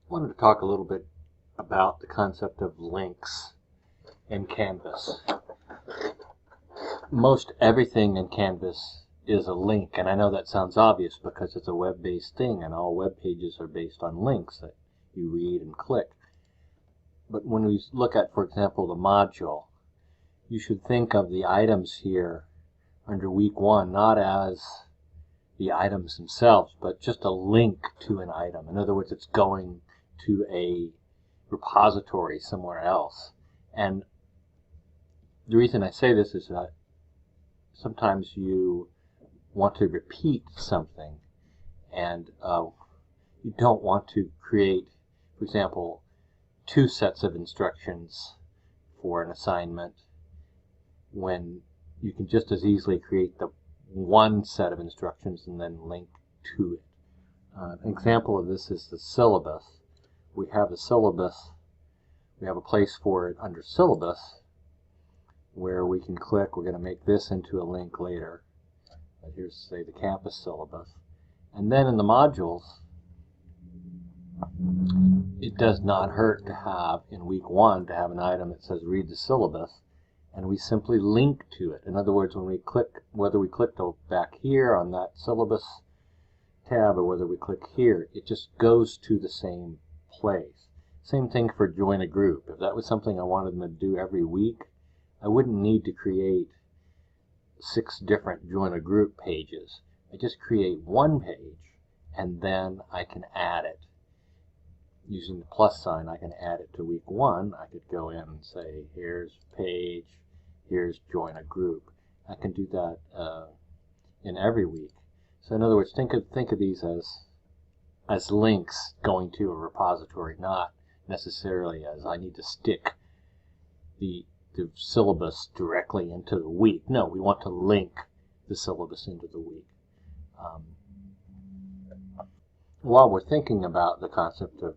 wanted to talk a little bit about the concept of links in Canvas. Most everything in Canvas is a link, and I know that sounds obvious because it's a web-based thing and all web pages are based on links that you read and click. But when we look at, for example, the module, you should think of the items here under week 1 not as the items themselves, but just a link to an item. In other words, it's going to a repository somewhere else. And the reason I say this is that sometimes you want to repeat something, and you don't want to create, for example, 2 sets of instructions for an assignment when you can just as easily create the 1 set of instructions and then link to it. An example of this is the syllabus. We have a syllabus, we have a place for it under syllabus where we can click. We're going to make this into a link later. Here's, say, the campus syllabus. And then in the modules, it does not hurt to have, in week 1, to have an item that says read the syllabus, and we simply link to it. In other words, when we click, whether we click back here on that syllabus tab or whether we click here, it just goes to the same place. Same thing for join a group. If that was something I wanted them to do every week, I wouldn't need to create 6 different join a group pages. I just create 1 page and then I can add it. Using the plus sign, I can add it to week 1. I could go in and say, here's page, here's join a group. I can do that in every week. So in other words, think of these as links going to a repository, not necessarily as I need to stick the syllabus directly into the week. No, we want to link the syllabus into the week. While we're thinking about the concept of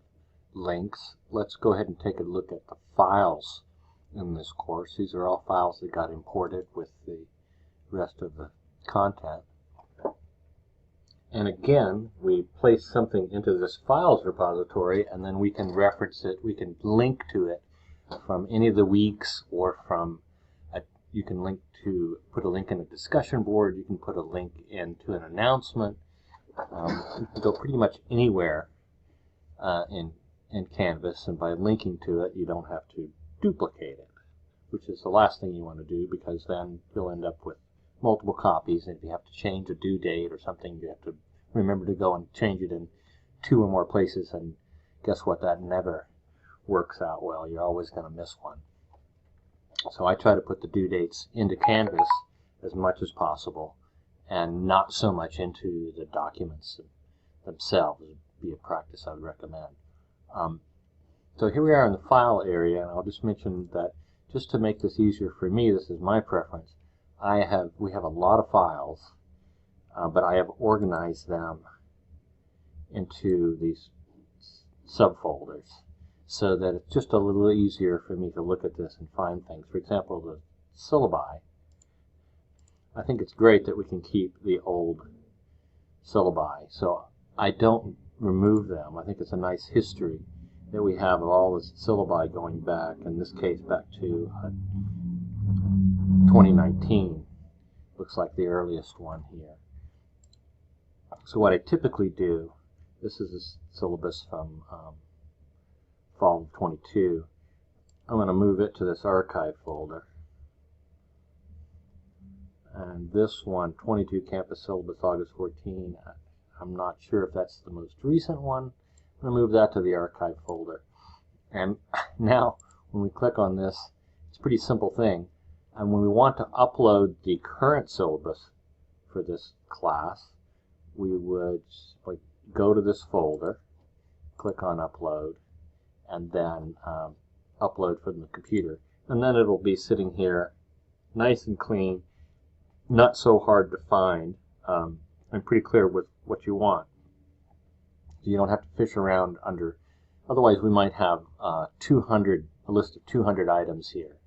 links, let's go ahead and take a look at the files in this course. These are all files that got imported with the rest of the content. And again, we place something into this files repository and then we can reference it, we can link to it from any of the weeks, or from you can put a link in a discussion board, you can put a link into an announcement. You can go pretty much anywhere in Canvas, and by linking to it you don't have to duplicate it, which is the last thing you want to do, because then you'll end up with multiple copies, and if you have to change a due date or something, you have to remember to go and change it in 2 or more places, and guess what, that never works out well. You're always going to miss one. So I try to put the due dates into Canvas as much as possible and not so much into the documents themselves. It would be a practice I would recommend. So here we are in the file area, and I'll just mention that just to make this easier for me, this is my preference. We have a lot of files, but I have organized them into these subfolders so that it's just a little easier for me to look at this and find things. For example, the syllabi. I think it's great that we can keep the old syllabi, so I don't remove them. I think it's a nice history that we have of all the syllabi going back, in this case back to 2019. Looks like the earliest one here. So what I typically do, this is a syllabus from fall of 22. I'm going to move it to this archive folder. And this one, 22 Campus Syllabus August 14, I'm not sure if that's the most recent one. I'm going to move that to the archive folder. And now when we click on this, it's a pretty simple thing. And when we want to upload the current syllabus for this class, we would go to this folder, click on upload, and then upload from the computer. And then it'll be sitting here nice and clean, not so hard to find, and pretty clear with what you want. You don't have to fish around under, otherwise we might have a list of 200 items here.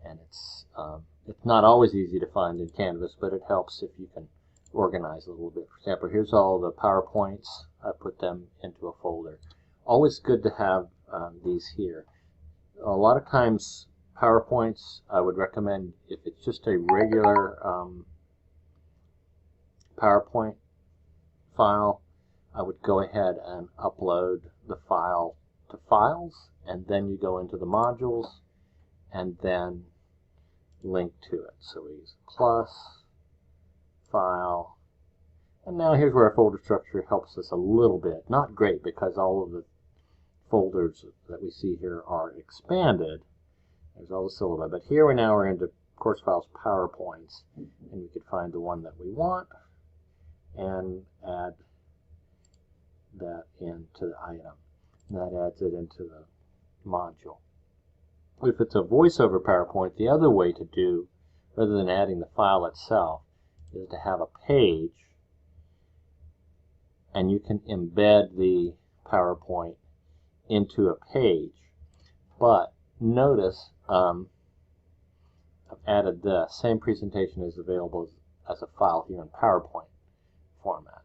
And it's not always easy to find in Canvas, but it helps if you can organize a little bit. For example, here's all the PowerPoints. I put them into a folder. always good to have these here. A lot of times PowerPoints, I would recommend, if it's just a regular PowerPoint file, I would go ahead and upload the file to Files, and then you go into the modules and then link to it. So we use plus, file, and now here's where our folder structure helps us a little bit. Not great, because all of the folders that we see here are expanded. There's all the syllabi, but here we're into Course Files PowerPoints, and we could find the one that we want and add that into the item. And that adds it into the module. If it's a VoiceOver PowerPoint, the other way to do, rather than adding the file itself, is to have a page, and you can embed the PowerPoint into a page. But notice I've added the same presentation is available as a file here in PowerPoint format.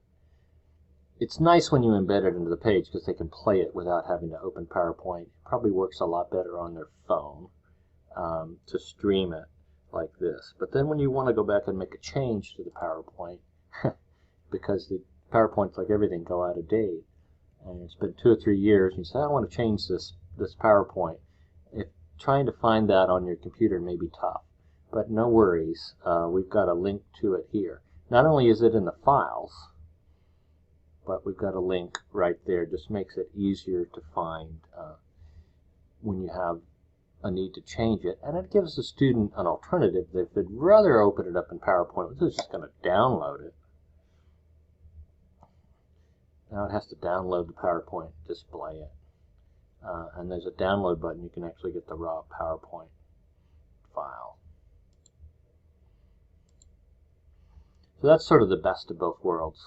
It's nice when you embed it into the page because they can play it without having to open PowerPoint. It probably works a lot better on their phone to stream it like this. But then when you want to go back and make a change to the PowerPoint, because the PowerPoints, like everything, go out of date, and it's been 2 or 3 years, and you say, I want to change this PowerPoint. If trying to find that on your computer may be tough, but no worries. We've got a link to it here. Not only is it in the files, but we've got a link right there. Just makes it easier to find when you have a need to change it. And it gives the student an alternative. If they'd rather open it up in PowerPoint, they're just going to download it. Now it has to download the PowerPoint, display it. And there's a download button. You can actually get the raw PowerPoint file. So that's sort of the best of both worlds.